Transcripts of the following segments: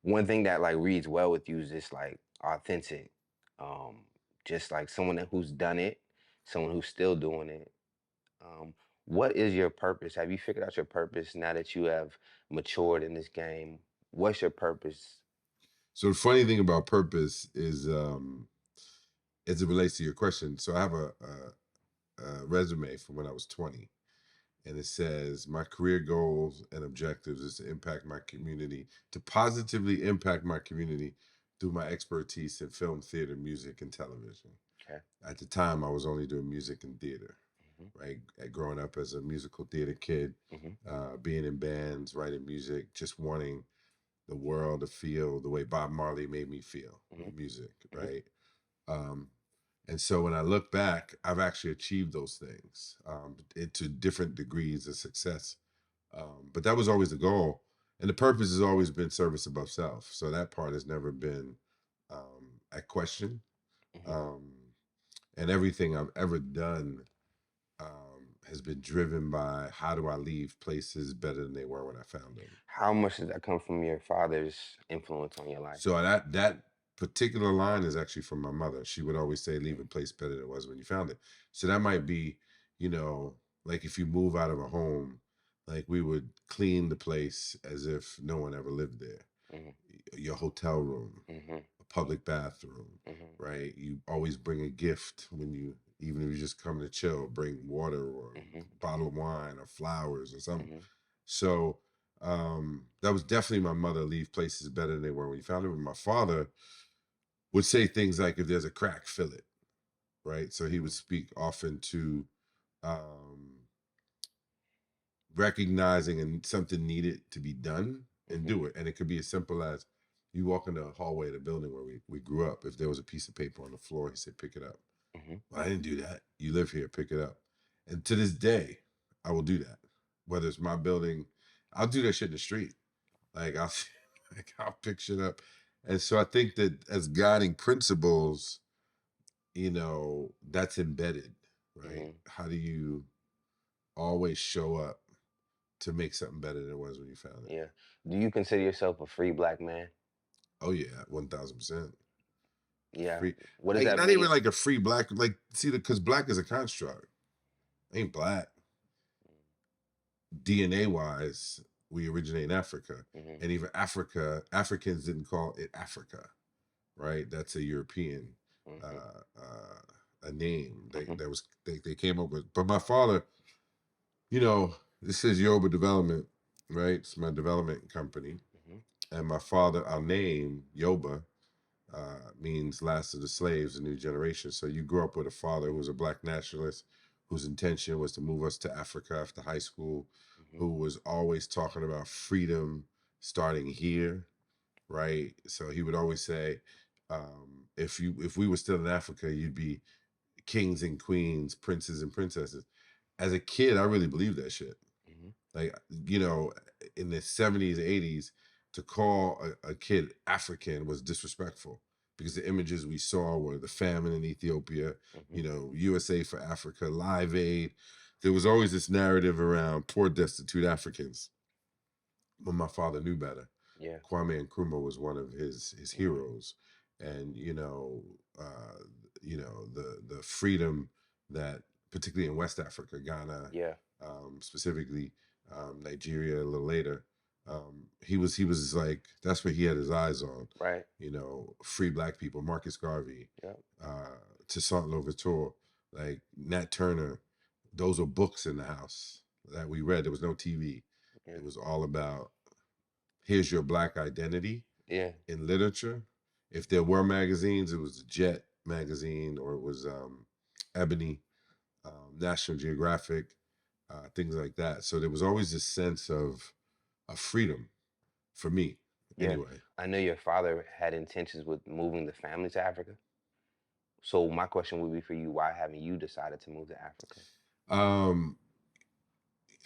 one thing that like reads well with you is just like authentic, um, just like someone who's done it, someone who's still doing it. Um, what is your purpose? Have you figured out your purpose now that you have matured in this game? What's your purpose? So the funny thing about purpose is, as it relates to your question. So I have a resume from when I was 20, and it says my career goals and objectives is to impact my community, to positively impact my community through my expertise in film, theater, music, and television. Okay. At the time, I was only doing music and theater, Hmm. right? Growing up as a musical theater kid, Hmm. being in bands, writing music, just wanting the world to feel the way Bob Marley made me feel Hmm. with music, Hmm. right? Um, and so when I look back, I've actually achieved those things to different degrees of success. But that was always the goal. And the purpose has always been service above self. So that part has never been at question. Hmm. Um, and everything I've ever done has been driven by how do I leave places better than they were when I found them. How much does that come from your father's influence on your life? So that particular line is actually from my mother. She would always say, "Leave a place better than it was when you found it." So that might be, you know, like if you move out of a home, like we would clean the place as if no one ever lived there. Hmm. Your hotel room, Hmm. a public bathroom, Hmm. right? You always bring a gift when you, even if you just come to chill, bring water or Hmm. a bottle of wine or flowers or something. Hmm. So that was definitely my mother. Leave places better than they were when you found them. And my father would say things like, "If there's a crack, fill it." Right. So he would speak often to um, recognizing and something needed to be done and Hmm. do it. And it could be as simple as you walk in the hallway of the building where we grew up. If there was a piece of paper on the floor, he said, "Pick it up." Hmm. Well, I didn't do that. You live here, pick it up. And to this day, I will do that. Whether it's my building, I'll do that shit in the street. Like I'll like I'll pick shit up. And so I think that as guiding principles, that's embedded, right? Hmm. How do you always show up to make something better than it was when you found it? Yeah. Do you consider yourself a free black man? Oh yeah, 1000%. Yeah. Free, What does like that not even mean? like a free black, like see, because black is a construct. Ain't black. DNA wise, we originate in Africa, Hmm. and even Africans didn't call it Africa, right? That's a European Hmm. uh, uh, a name Hmm. they came up with. But my father, this is Yoba Development, right? It's my development company, Hmm. and my father, our name Yoba, means last of the slaves, a new generation. So you grew up with a father who was a black nationalist, whose intention was to move us to Africa after high school, Hmm. who was always talking about freedom starting here, right? So he would always say, if we were still in Africa, you'd be kings and queens, princes and princesses. As a kid, I really believed that shit. Hmm. Like, in the 70s, 80s, to call a kid African was disrespectful because the images we saw were the famine in Ethiopia, Hmm. USA for Africa, Live Aid. There was always this narrative around poor, destitute Africans. But my father knew better. Yeah. Kwame Nkrumah was one of his Hmm. heroes, and the freedom that, particularly in West Africa, Ghana, Yeah. specifically Nigeria, a little later, he was like, that's what he had his eyes on. Right. Free black people, Marcus Garvey, Yep. uh, Toussaint Louverture, like Nat Turner. Those were books in the house that we read. There was no TV. Yeah. It was all about, here's your black identity Yeah. in literature. If there were magazines, it was Jet magazine, or it was Ebony, National Geographic, things like that. So there was always this sense of freedom for me, Yeah. anyway. I know your father had intentions with moving the family to Africa. So my question would be for you, why haven't you decided to move to Africa? Um,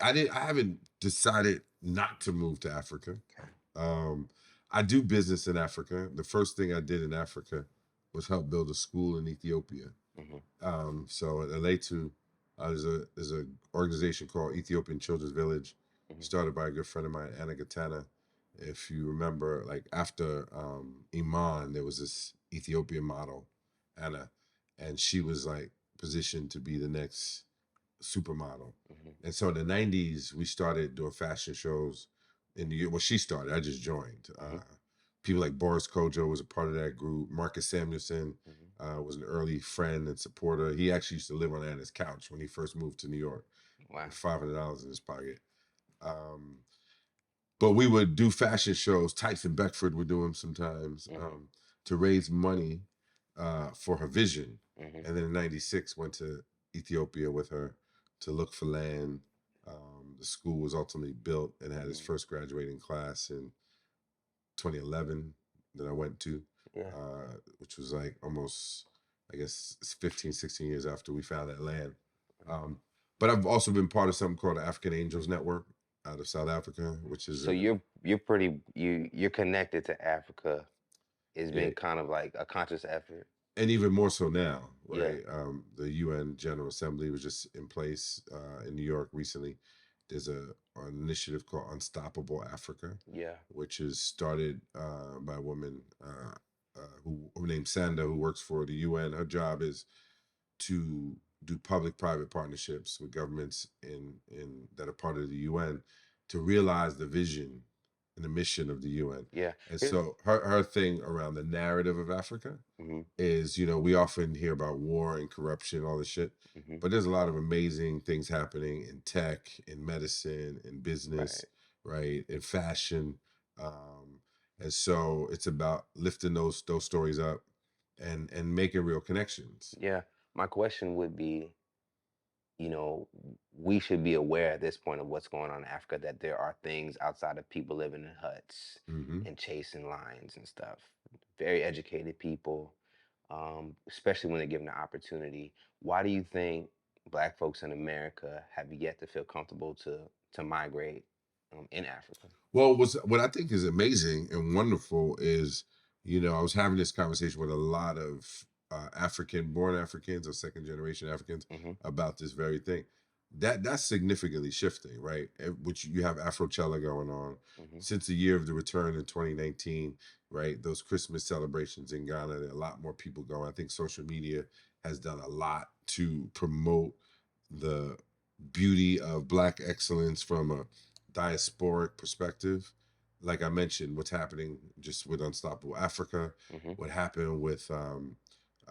I haven't decided not to move to Africa. Okay. Um, I do business in Africa. The first thing I did in Africa was help build a school in Ethiopia. Hmm. So at Aletu, there's a organization called Ethiopian Children's Village, Hmm. started by a good friend of mine, Anna Gatana, If you remember, like after Iman, there was this Ethiopian model, Anna, and she was like positioned to be the next supermodel. Hmm. And so in the 90s, we started doing fashion shows in the year. Well, she started, I just joined. Hmm. People like Boris Kojo was a part of that group. Marcus Samuelson Hmm. was an early friend and supporter. He actually used to live on Anna's couch when he first moved to New York Wow. with $500 in his pocket. Um, but we would do fashion shows. Tyson Beckford would do them sometimes Hmm. to raise money for her vision. Hmm. And then in '96, went to Ethiopia with her to look for land. The school was ultimately built and had its Hmm. first graduating class in 2011 that I went to, Yeah. which was like almost, I guess, 15, 16 years after we found that land. Mhm. Um, but I've also been part of something called the African Angels Network out of South Africa, which is So you're pretty you're connected to Africa. It's been it, kind of like a conscious effort. and even more so now, Yeah. right? The UN General Assembly was just in place in New York recently. There's an initiative called Unstoppable Africa, Yeah. which is started by a woman who named Sanda, who works for the UN. Her job is to do public-private partnerships with governments in that are part of the UN to realize the vision and the mission of the UN. Yeah. And Here's. so her thing around the narrative of Africa Hmm. is, we often hear about war and corruption, all this shit, Hmm. but there's a lot of amazing things happening in tech, in medicine, in business, Right. right, in fashion. And so it's about lifting those stories up and making real connections. Yeah. My question would be, we should be aware at this point of what's going on in Africa, that there are things outside of people living in huts Hmm. and chasing lions and stuff. Very educated people, especially when they're given the opportunity. Why do you think Black folks in America have yet to feel comfortable to migrate in Africa? Well, what I think is amazing and wonderful is, I was having this conversation with a lot of born Africans or second generation Africans Hmm. about this very thing. That's significantly shifting, right? Which you have Afrochella going on Hmm. since the year of the return in 2019, right? Those Christmas celebrations in Ghana, there are a lot more people going. I think social media has done a lot to promote the beauty of Black excellence from a diasporic perspective. Like I mentioned, what's happening just with Unstoppable Africa, Hmm. what happened with the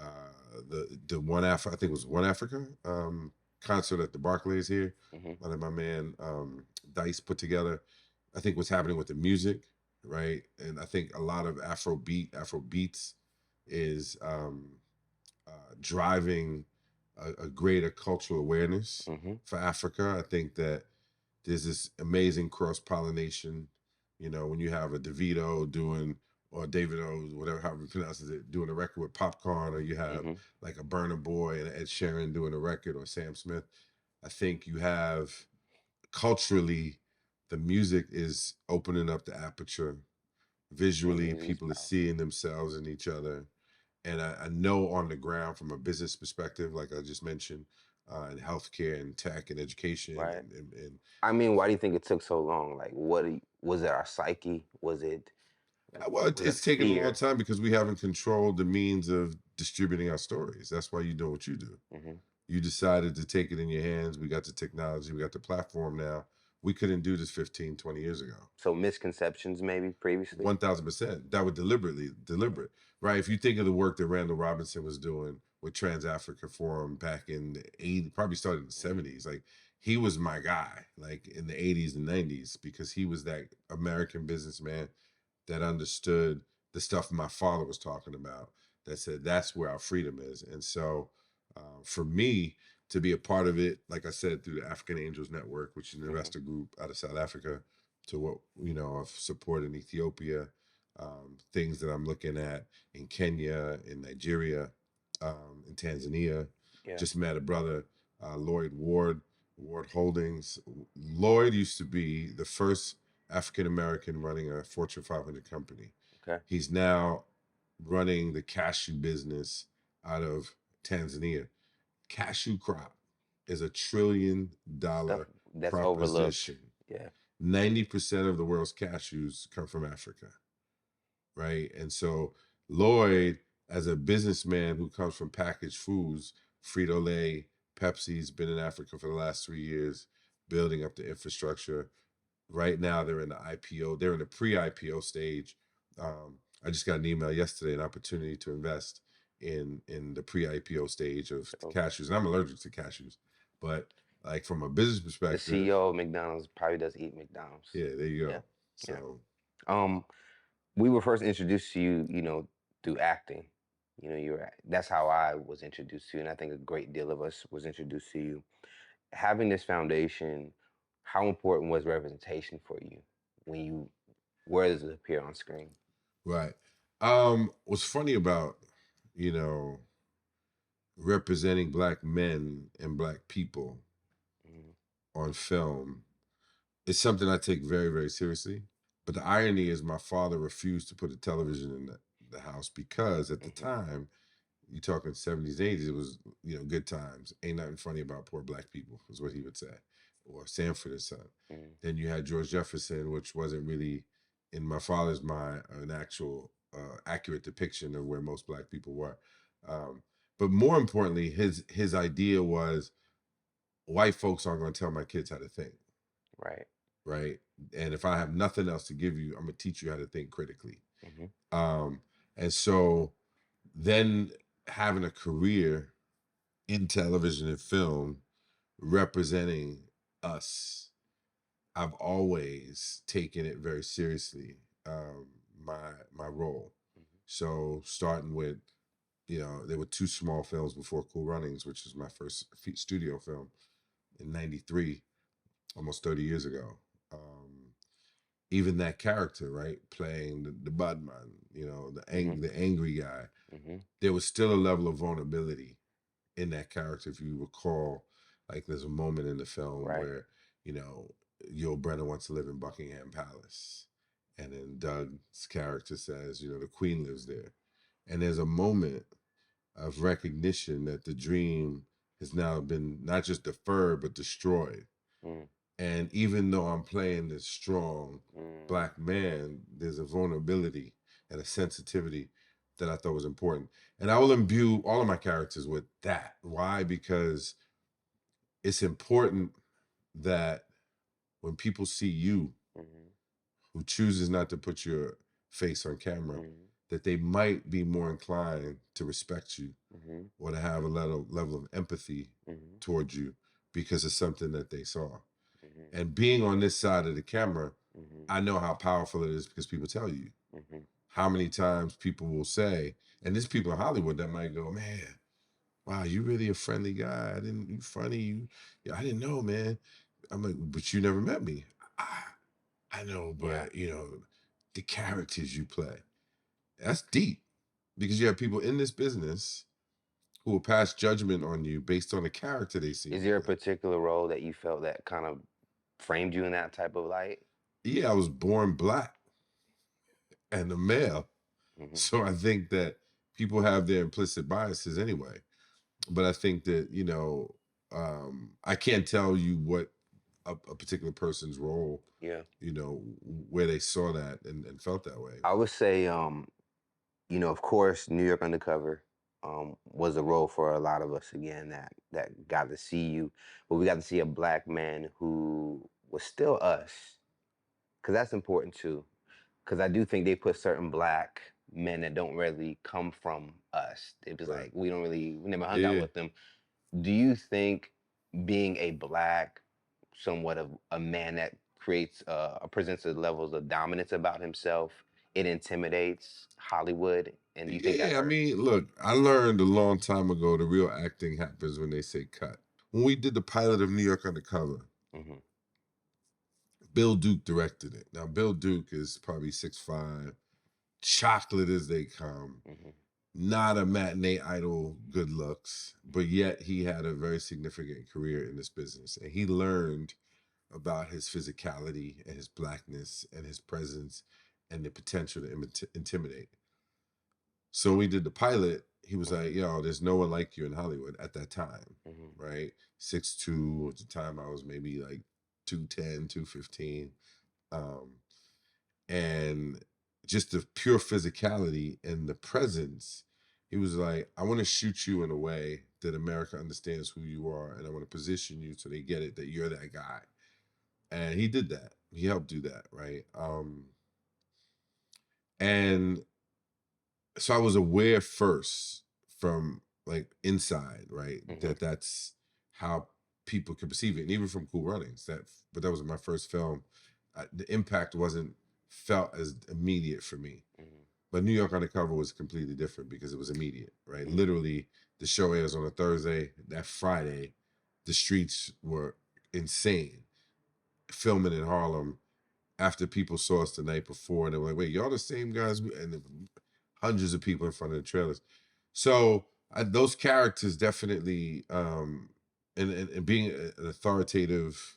I think it was One Africa concert at the Barclays here, Hmm. that my man Dice put together. I think what's happening with the music, right? And I think a lot of Afro beats is driving a greater cultural awareness Hmm. for Africa. I think that there's this amazing cross pollination. When you have a DeVito doing, or David O, whatever, however he pronounces it, doing a record with Popcorn, or you have Hmm. like a Burna Boy and Ed Sheeran doing a record, or Sam Smith. I think you have culturally, the music is opening up the aperture. Yeah, Visually, music is people are powerful. seeing themselves in each other. And I know on the ground from a business perspective, like I just mentioned, in healthcare and tech and education Right. and I mean, why do you think it took so long? Like, was it our psyche? well, Was it it's taken a long fear? time because we haven't controlled the means of distributing our stories. That's why you do what you do. Hmm. You decided to take it in your hands. We got the technology, we got the platform now. We couldn't do this 15, 20 years ago. So misconceptions maybe previously. 1000%. That would deliberate, right? If you think of the work that Randall Robinson was doing with Trans Africa Forum back in the 80s, probably started in the Hmm. 70s, like he was my guy, like in the 80s and 90s, because he was that American businessman that understood the stuff my father was talking about, that said that's where our freedom is. And so for me to be a part of it, like I said, through the African Angels Network, which is an Hmm. investor group out of South Africa, to what I've supported in Ethiopia, things that I'm looking at in Kenya, in Nigeria, in Tanzania. Yeah. Just met a brother, Lloyd Ward Holdings. Lloyd used to be the first African American running a Fortune 500 company. Okay. He's now running the cashew business out of Tanzania. Cashew crop is $1 trillion Stuff that's overlooked. proposition. Yeah. 90% of the world's cashews come from Africa, right? And so Lloyd, as a businessman who comes from packaged foods, Frito-Lay, Pepsi's been in Africa for the last 3 years, building up the infrastructure. Right now, they're in the IPO. They're in the pre-IPO stage. I just got an email yesterday, an opportunity to invest in the pre-IPO stage of So cashews. And I'm allergic to cashews, but like from a business the perspective, CEO of McDonald's probably does eat McDonald's. yeah, there you Yeah, go. yeah. So Um, we were first introduced to you, through acting. That's how I was introduced to you, and I think a great deal of us was introduced to you. Having this foundation, how important was representation for you when you where does it appear on screen? right. What's funny about, you know, representing Black men and Black people Mhm, on film is something I take very, very seriously. But the irony is my father refused to put a television in the house because at the mhm, time, you talking 70s, 80s, it was, good times. Ain't nothing funny about poor Black people, is what he would say. Or Sanford and Son. mhm, Then you had George Jefferson, which wasn't really, in my father's mind, an actual accurate depiction of where most Black people were. Um, but more importantly, his idea was white folks aren't going to tell my kids how to think, right. right? And if I have nothing else to give you, I'm going to teach you how to think critically. Mhm, Um, and so then having a career in television and film representing us, I've always taken it very seriously, my role. mhm, So starting with, there were two small films before Cool Runnings, which was my first studio film in '93, almost 30 years ago. Um, Even that character, right, playing the budman, mhm, the angry guy, mhm, there was still a level of vulnerability in that character. If you recall, like there's a moment in the film right. where, you know, Yul Brynner wants to live in Buckingham Palace. And then Doug's character says, the queen lives there. And there's a moment of recognition that the dream has now been not just deferred, but destroyed. Mm, And even though I'm playing this strong mm, Black man, there's a vulnerability and a sensitivity that I thought was important. And I will imbue all of my characters with that. Why? Because it's important that when people see you mhm, who chooses not to put your face on camera, mhm, that they might be more inclined to respect you mhm, or to have a level of empathy mhm, towards you because of something that they saw. mhm, And being on this side of the camera, mhm, I know how powerful it is because people tell you. mhm. How many times people will say, and there's people in Hollywood that might go, man, wow, you really a friendly guy. You funny. Yeah, I didn't know, man. I'm like, but you never met me. I, I know, Yeah. but the characters you play, that's deep because you have people in this business who will pass judgment on you based on the character they see Is you there a play. particular role that you felt that kind of framed you in that type of light? Yeah, I was born Black and a male. Mhm. So I think that people have their implicit biases anyway. But I think that, I can't tell you what a particular person's role, Yeah. where they saw that and felt that way. I would say, of course, New York Undercover was a role for a lot of us again that got to see you, but we got to see a black man who was still us, because that's important too. Because I do think they put certain black men that don't really come from us. They just Right. like we never hung out Yeah. with them. Do you think being a black, somewhat of a man that creates presents a levels of dominance about himself, it intimidates Hollywood, and do you think that Yeah. I hurt? mean, look, I learned a long time ago the real acting happens when they say cut. When we did the pilot of New York Undercover, Hmm. Bill Duke directed it. Now, Bill Duke is probably 6'5", chocolate as they come, Hmm. not a matinee idol good looks, but yet he had a very significant career in this business. And he learned about his physicality and his blackness and his presence and the potential to intimidate. So when we did the pilot, he was Hmm. like, yo, there's no one like you in Hollywood at that time, Hmm. right? 6'2", at the time I was maybe like 210, 215. Um, and just the pure physicality and the presence. He was like, I want to shoot you in a way that America understands who you are, and I want to position you so they get it that you're that guy. And he did that. He helped do that, right? And so I was aware first from like inside, right, Mm-hmm. that that's how people could perceive it, and even from Cool Runnings. But that was my first film. The impact wasn't felt as immediate for me. Mm-hmm. But New York Undercover was completely different because it was immediate, right? Mm-hmm. Literally, the show airs on a Thursday. That Friday, the streets were insane. Filming in Harlem after people saw us the night before, and they were like, "Wait, y'all the same guys?" And there were hundreds of people in front of the trailers. So those characters definitely, and being an authoritative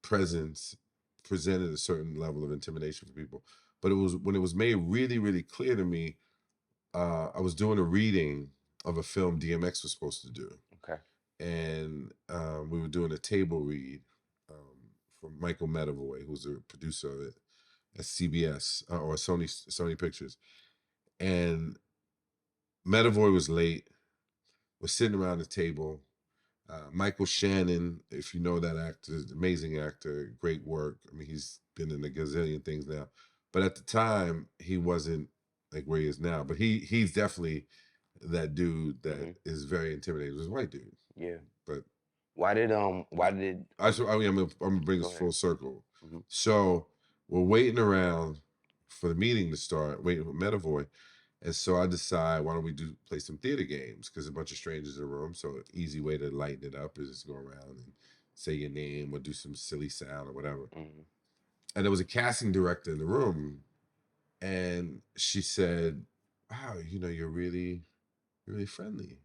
presence presented a certain level of intimidation for people. But it was when it was made really, really clear to me. I was doing a reading of a film DMX was supposed to do, Okay. and we were doing a table read from Michael Medavoy, who's the producer of it at CBS or Sony Pictures. And Medavoy was late. We're sitting around the table. Michael Shannon, if you know that actor, amazing actor, great work. I mean, he's been in a gazillion things now, but at the time he wasn't like where he is now. But he's definitely that dude that Mm-hmm. is very intimidating. He was a white dude, Yeah. but Why did I'm gonna bring go this ahead. full circle. Mm-hmm. So we're waiting around for the meeting to start, waiting for Medavoy. And so I decide, why don't we play some theater games? Because a bunch of strangers in the room. So an easy way to lighten it up is just go around and say your name or do some silly sound or whatever. Mm-hmm. And there was a casting director in the room, and she said, "Wow, you're really friendly,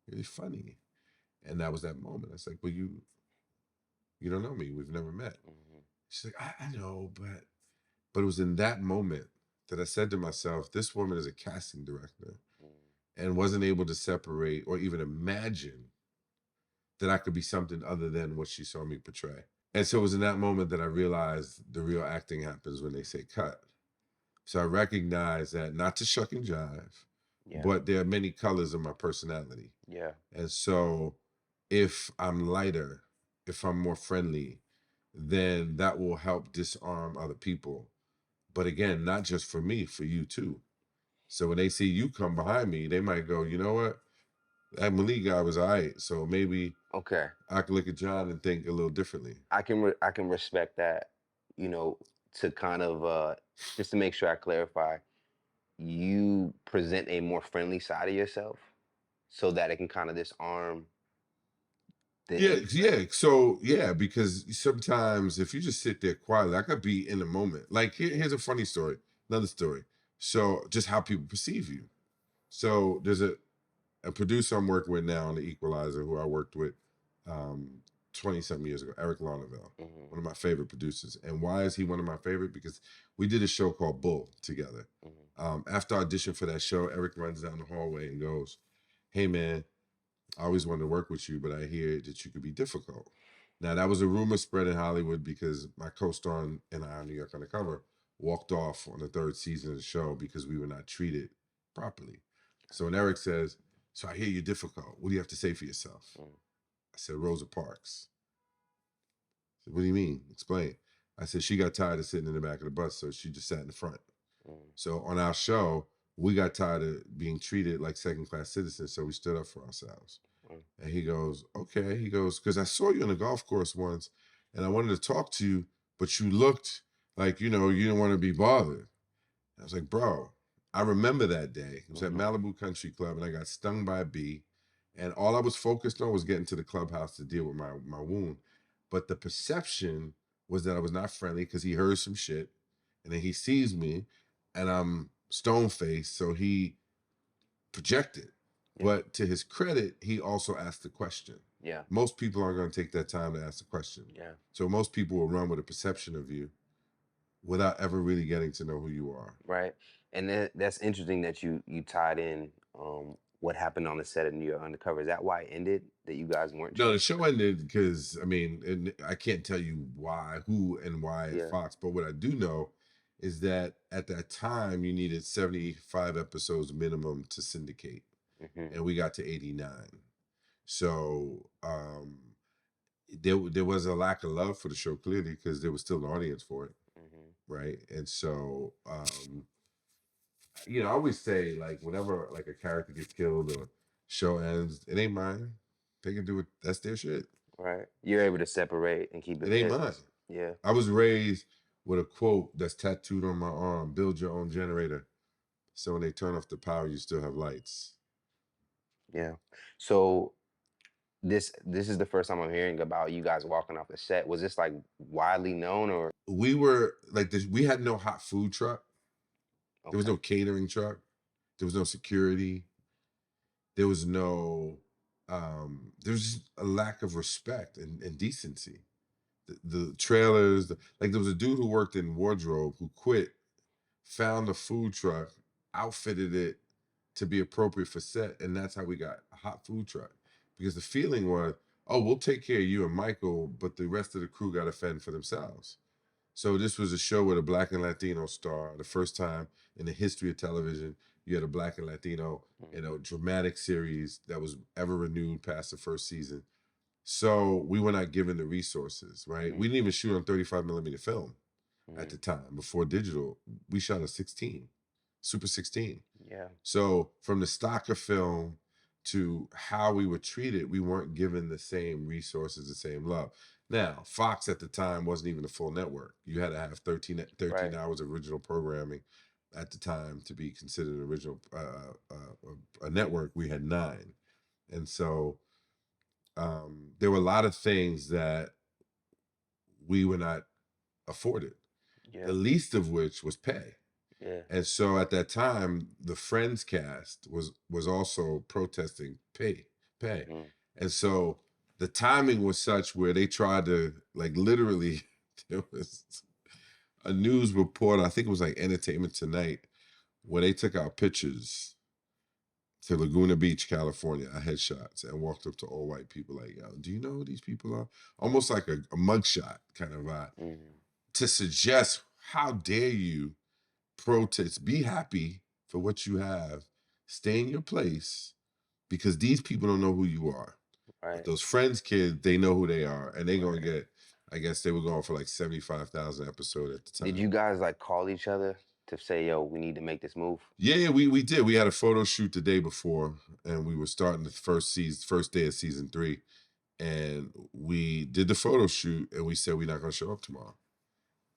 really funny." And that was that moment. I was like, "Well, you don't know me. We've never met." Mm-hmm. She's like, I know, but it was in that moment that I said to myself, this woman is a casting director and wasn't able to separate or even imagine that I could be something other than what she saw me portray. And so it was in that moment that I realized the real acting happens when they say cut. So I recognized that, not to shuck and jive, Yeah. but there are many colors of my personality. Yeah. And so if I'm lighter, if I'm more friendly, then that will help disarm other people. But again, not just for me, for you too. So when they see you come behind me, they might go, you know what? That Malik guy was all right. So maybe Okay. I can look at John and think a little differently. I can respect that, you know, to kind of just to make sure I clarify, you present a more friendly side of yourself so that it can kind of disarm Yeah, the yeah. So yeah, because sometimes if you just sit there quietly, I could be in the moment. Like here's a funny story, another story. So just how people perceive you. So there's a producer I'm working with now on The Equalizer, who I worked with 20 something years ago, Eric Launaville, Mhm, one of my favorite producers. And why is he one of my favorite? Because we did a show called Bull together. mhm, After I auditioned for that show, Eric runs down the hallway and goes, "Hey man, I always wanted to work with you, but I hear that you could be difficult." Now that was a rumor spread in Hollywood because my co-star and I on New York Undercover walked off on the third season of the show because we were not treated properly. So when Eric says, "So I hear you're difficult. What do you have to say for yourself?" mhm, I said, "Rosa Parks." I said, "What do you mean? Explain." I said, "She got tired of sitting in the back of the bus, so she just sat in the front." mhm, So on our show, we got tired of being treated like second class citizens, so we stood up for ourselves. mhm, And he goes, "Okay." He goes, "Because I saw you on a golf course once and I wanted to talk to you, but you looked like, you didn't want to be bothered." I was like, "Bro, I remember that day. It was at mhm. Malibu Country Club and I got stung by a bee. And all I was focused on was getting to the clubhouse to deal with my wound. But the perception was that I was not friendly because he heard some shit. And then he sees me and I'm stone faced. So he projected. Yeah, But to his credit, he also asked the question. yeah, Most people aren't going to take that time to ask the question. yeah. So most people will run with a perception of you without ever really getting to know who you are. Right. And that's interesting that you tied in what happened on the set of New York Undercover? Is that why it ended? That you guys weren't No, the chosen? show ended because I mean, and I can't tell you why, who, and why at Yeah. Fox. But what I do know is that at that time you needed 75 episodes minimum to syndicate, Hmm. and we got to 89. So there was a lack of love for the show clearly because there was still an audience for it, Hmm. right? And so I always say like whenever like a character gets killed or show ends, it ain't mine. They can do it. That's their shit. Right. You're able to separate and keep It it ain't mine. business. Yeah. I was raised with a quote that's tattooed on my arm: "Build your own generator, so when they turn off the power, you still have lights." Yeah. So this is the first time I'm hearing about you guys walking off the set. Was this like widely known or We were like this. We had no hot food truck. There was okay? no catering truck. There was no security. There was no. There was just a lack of respect and decency. The trailers, like there was a dude who worked in wardrobe who quit, found a food truck, outfitted it to be appropriate for set, and that's how we got a hot food truck. Because the feeling was, oh, we'll take care of you and Michael, but the rest of the crew got to fend for themselves. So this was a show with a black and Latino star. The first time in the history of television, you had a black and Latino in a Hmm. dramatic series that was ever renewed past the first season. So we were not given the resources, right? Hmm. We didn't even shoot on 35 millimeter film at Hmm. the time before digital. We shot a 16, Super 16. Yeah. So from the stock of film to how we were treated, we weren't given the same resources, the same love. Now, Fox at the time wasn't even a full network. You had to have 13 Right. hours of original programming at the time to be considered an original a network. We had 9. And so there were a lot of things that we were not afforded, the Yeah. least of which was pay. Yeah. And so at that time, the Friends cast was also protesting pay. Hmm. And so the timing was such where they tried to like literally there was a news report, I think it was like Entertainment Tonight, where they took our pictures to Laguna Beach, California, our headshots, and walked up to all white people like, yo, do you know who these people are? Almost like a mugshot kind of vibe Hmm. to suggest, how dare you protest, be happy for what you have, stay in your place because these people don't know who you are. But Right. those friends kids, they know who they are, and they're gonna Right. get, I guess they were going for like 75,000 episode at the Did time. you guys like call each other to say, "Yo, we need to make this move"? Yeah, we did. We had a photo shoot the day before, and we were starting the first day of season 3, and we did the photo shoot, and we said we're not gonna show up tomorrow,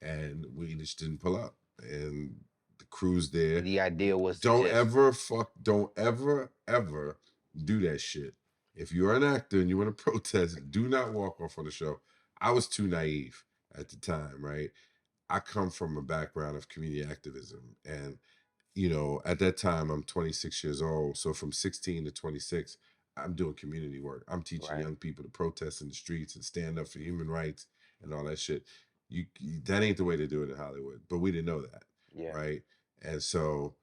and we just didn't pull up, and the crew's there. The idea was to Don't just ever don't ever do that shit. If you're an actor and you want to protest, do not walk off on the show. I was too naive at the time, right? I come from a background of community activism, and at that time I'm 26 years old. So from 16 to 26, I'm doing community work. I'm teaching right. young people to protest in the streets and stand up for human rights and all that shit. That ain't the way to do it in Hollywood, but we didn't know that, Yeah. right? And so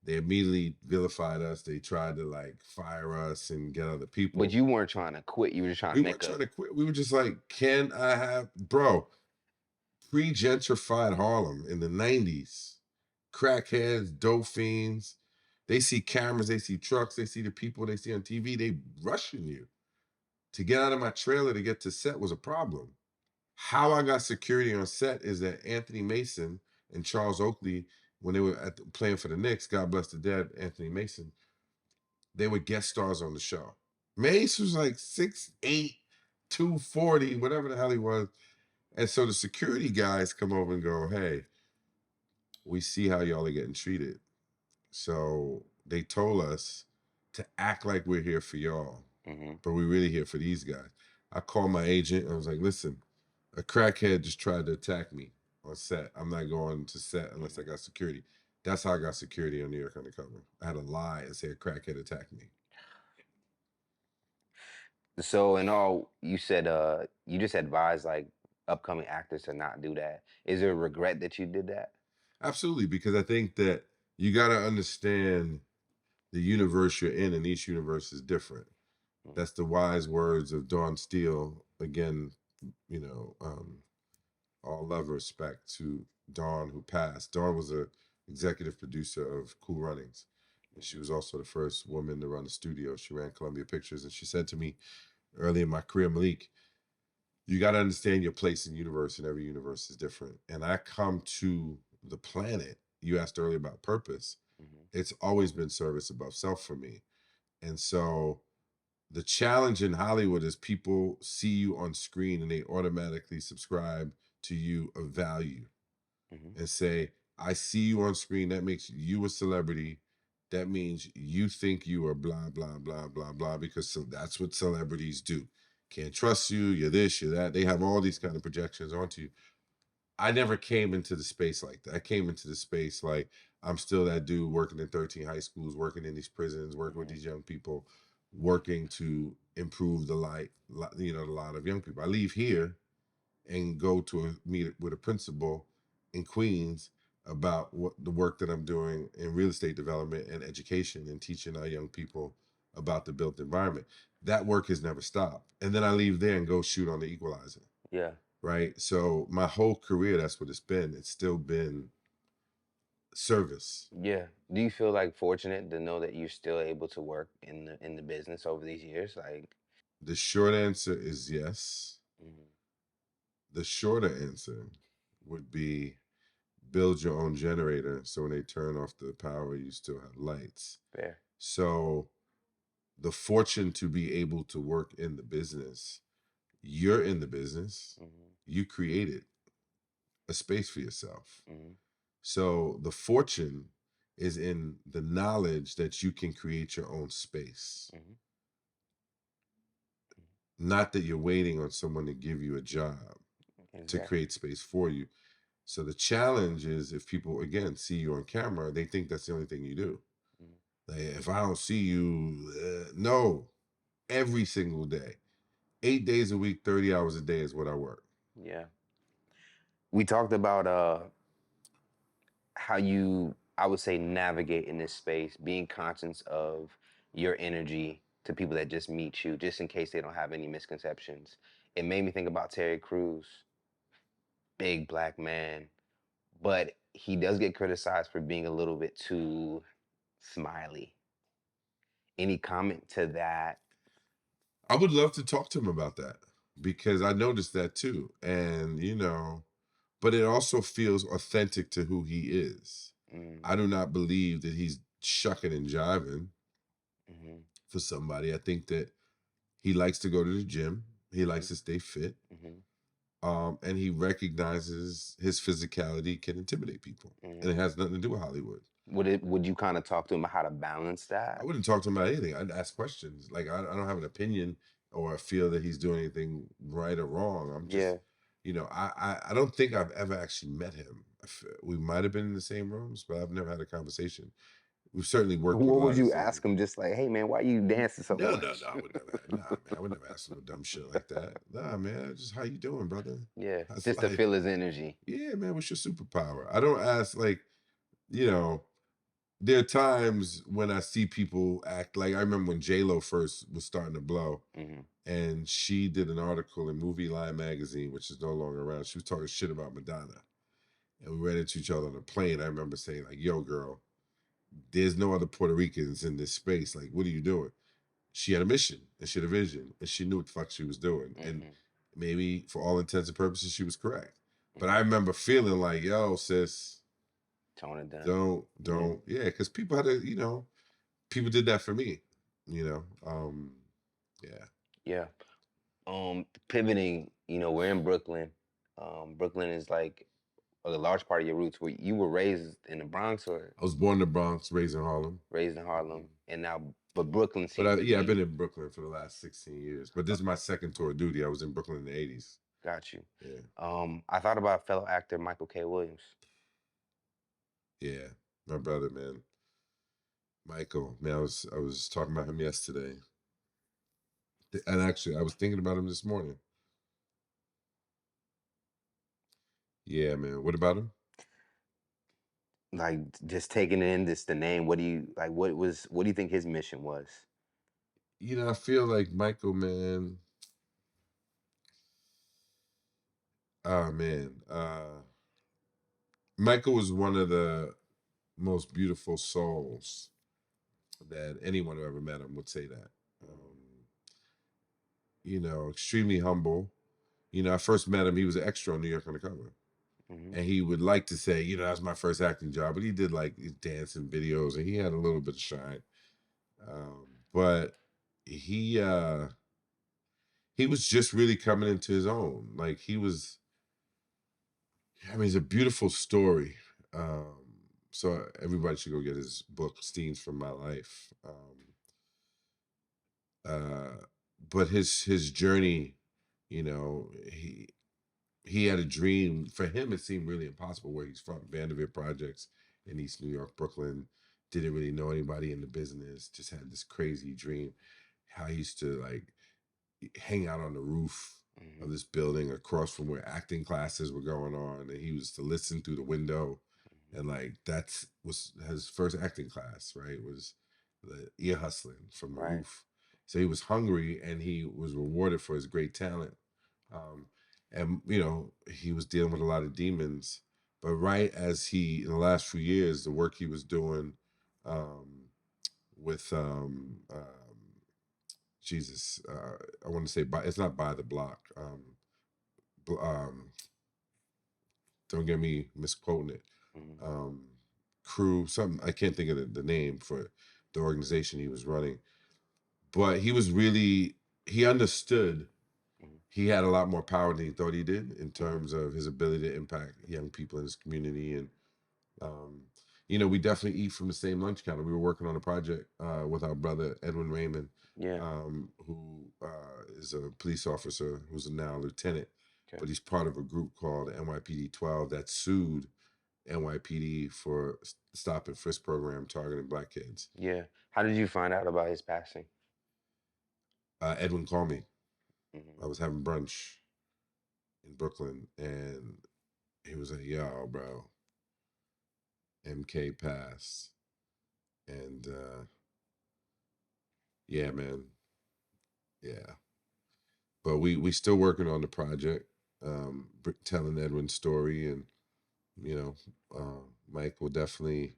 they immediately vilified us. They tried to like fire us and get other But people. you weren't trying to quit. You were just trying We to weren't make a trying to quit. We were just like, can I have, bro, pre-gentrified Harlem in the 90s, crackheads, dope fiends, they see cameras, they see trucks, they see the people they see on TV, they rushing you. To get out of my trailer to get to set was a problem. How I got security on set is that Anthony Mason and Charles Oakley, when they were playing for the Knicks, God bless the dead, Anthony Mason, they were guest stars on the show. Mace was like 6'8", 240, whatever the hell he was. And so the security guys come over and go, hey, we see how y'all are getting treated. So they told us to act like we're here for y'all, hmm. but we're really here for these guys. I called my agent and I was like, listen, a crackhead just tried to attack me on set. I'm not going to set unless I Hmm. got security. That's how I got security on New York Undercover. I had to lie and say a crackhead attacked me. So in all, you said you just advised like upcoming actors to not do that. Is there a regret that you did that? Absolutely, because I think that you got to understand the universe you're in, and each universe is different. Mm, That's the wise words of Dawn Steele. Again, you know, all love and respect to Dawn, who passed. Dawn was a executive producer of Cool Runnings, and she mhm, was also the first woman to run the studio. She ran Columbia Pictures, and she said to me early in my career, Malik, you got to understand your place in the universe, and every universe is different. And I come to the planet. You asked earlier about purpose. mhm, It's always been service above self for me. And so the challenge in Hollywood is people see you on screen and they automatically subscribe to you of value mhm, and say, I see you on screen. That makes you a celebrity. That means you think you are blah, blah, blah, blah, blah, because so that's what celebrities do. Can't trust you. You're this, you're that. They have all these kind of projections onto you. I never came into the space like that. I came into the space like I'm still that dude working in 13 high schools, working in these prisons, working with mhm, these young people, working to improve the life, you know, a lot of young people. I leave here and go to a meet with a principal in Queens about what the work that I'm doing in real estate development and education and teaching our young people about the built environment. That work has never stopped. And then I leave there and go shoot on the Equalizer, yeah, right? So my whole career, that's what it's been. It's still been service. yeah. Do you feel like fortunate to know that you're still able to work in the business over these years? Like, The short answer is yes. mhm, The shorter answer would be build your own generator so when they turn off the power, you still have lights. fair. So the fortune to be able to work in the business, you're in the business, Mhm, you created a space for yourself. mhm, So the fortune is in the knowledge that you can create your own space. mhm, Not that you're waiting on someone to give you a job mhm. to Exactly. create space for you. So the challenge is if people again see you on camera, they think that's the only thing you do. Mhm. Like, if I don't see you, no, every single day, 8 days a week, 30 hours a day is what I work. Yeah. We talked about how you, I would say, navigate in this space, being conscious of your energy to people that just meet you, just in case they don't have any misconceptions. It made me think about Terry Crews, big black man, but he does get criticized for being a little bit too smiley. Any comment to that? I would love to talk to him about that because I noticed that too. And, but it also feels authentic to who he is. Mm, I do not believe that he's shucking and jiving hmm, for somebody. I think that he likes to go to the gym, he likes hmm, to stay fit, hmm, and he recognizes his physicality can intimidate people. And hmm. it has nothing to do with Hollywood. Would you kind of talk to him about how to balance I that? wouldn't talk to him about anything. I'd ask questions. Like I don't have an opinion or feel that he's doing anything right or wrong. I'm just, Yeah. I don't think I've ever actually met him. We might have been in the same rooms, but I've never had a conversation. We've certainly worked with a What lot would of the you same ask people. him? Just like, hey man, why you dancing so No. much? I would never. Nah, man. I would never ask him no dumb shit like that. Nah, man. Just how you doing, brother? Yeah, How's just to life? feel his energy. Yeah, man. What's your superpower? I don't ask like, you know. There are times when I see people act like I remember when J Lo first was starting to blow, Hmm, and she did an article in Movie Line magazine, which is no longer around. She was talking shit about Madonna, and we ran into each other on a plane. I remember saying like, "Yo, girl, there's no other Puerto Ricans in this space. Like, what are you doing?" She had a mission and she had a vision, and she knew what the fuck she was doing, and hmm, maybe for all intents and purposes, she was correct. But I hmm. remember feeling like, "Yo, sis, Tone it down. Yeah, don't, yeah," because people had to, people did that for me, you know. Yeah. yeah. Pivoting. We're in Brooklyn. Brooklyn is like a large part of your roots. Where you were raised in the Bronx or I was born in the Bronx, raised in Harlem. raised in Mhm. Harlem, and now, but Brooklyn But seems to yeah, I've been be. in Brooklyn for the last 16 years. But this is my second tour of duty. I was in Brooklyn in the 80s. Got you. Yeah. I thought about fellow actor Michael K. Williams. Yeah. My brother, man. Michael. Man, I was talking about him yesterday. And actually I was thinking about him this morning. Yeah, man. What about him? Like just taking in this the name. What do you like? What do you think his mission was? I feel like Michael, man. Oh man, Michael was one of the most beautiful souls that anyone who ever met him would say that. Extremely humble. I first met him. He was an extra on New York Undercover, Mm-hmm. and he would like to say, that's my first acting job. But he did like these dancing videos, and he had a little bit of shine. But he was just really coming into his own. Like he was. I mean, it's a beautiful story. So everybody should go get his book, Steams from My Life. Uh, but his journey, he had a dream. For him, it seemed really impossible where he's from. Vanderbilt Projects in East New York, Brooklyn. Didn't really know anybody in the business. Just had this crazy dream. How he used to like hang out on the roof of Mm-hmm. this building across from where acting classes were going on, and he was to listen through the window, Mm-hmm. and like that was his first acting class, right? Was the ear hustling from the Right. roof. So he was hungry, and he was rewarded for his great talent. Um, and he was dealing with a lot of demons. But right as he, in the last few years, the work he was doing um, with Jesus, I want to say it's not by the block. Bl- um, don't get me misquoting it. Mm-hmm. Um, Crew, something I can't think of the name for the organization he was running, but he understood Mm-hmm. he had a lot more power than he thought he did in terms of his ability to impact young people in his community. And Um, we definitely eat from the same lunch counter. We were working on a project with our brother Edwin Raymond, Yeah. who is a police officer who's now a lieutenant, Okay. but he's part of a group called NYPD 12 that sued NYPD for stop and frisk program targeting black kids. Yeah. How did you find out about his passing? Edwin called me. Mm-hmm. I was having brunch in Brooklyn, and he was like, "Yo, bro, MK passed," and yeah, man, yeah. But we still working on the project, telling Edwin's story, and you know, Mike will definitely,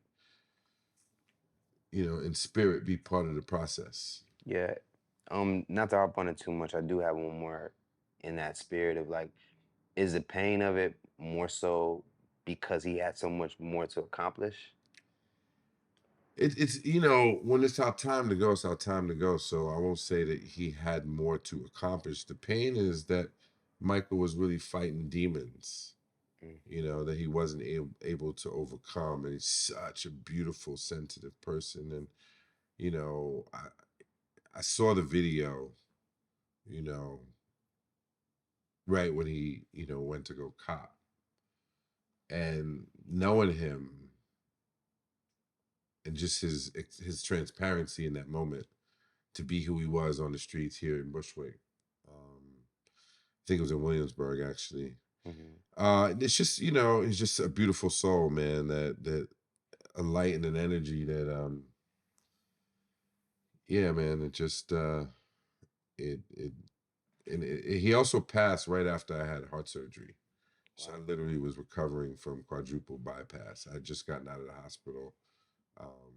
in spirit, be part of the process. Yeah. Not to harp on it too much, I do have one more in that spirit of like, is the pain of it more so because he had so much more to accomplish? It's when it's our time to go, it's our time to go. So I won't say that he had more to accomplish. The pain is that Michael was really fighting demons. Mm. That he wasn't able to overcome, and he's such a beautiful, sensitive person. And I saw the video. You know, right when he went to go cop, and knowing him and just his transparency in that moment to be who he was on the streets here in Bushwick. I think it was in Williamsburg, actually. Mhm. It's just he's just a beautiful soul, man. That a light and an energy that yeah, man. It just it and he also passed right after I had heart surgery. So I Wow. literally was recovering from quadruple bypass. I had just gotten out of the hospital, um,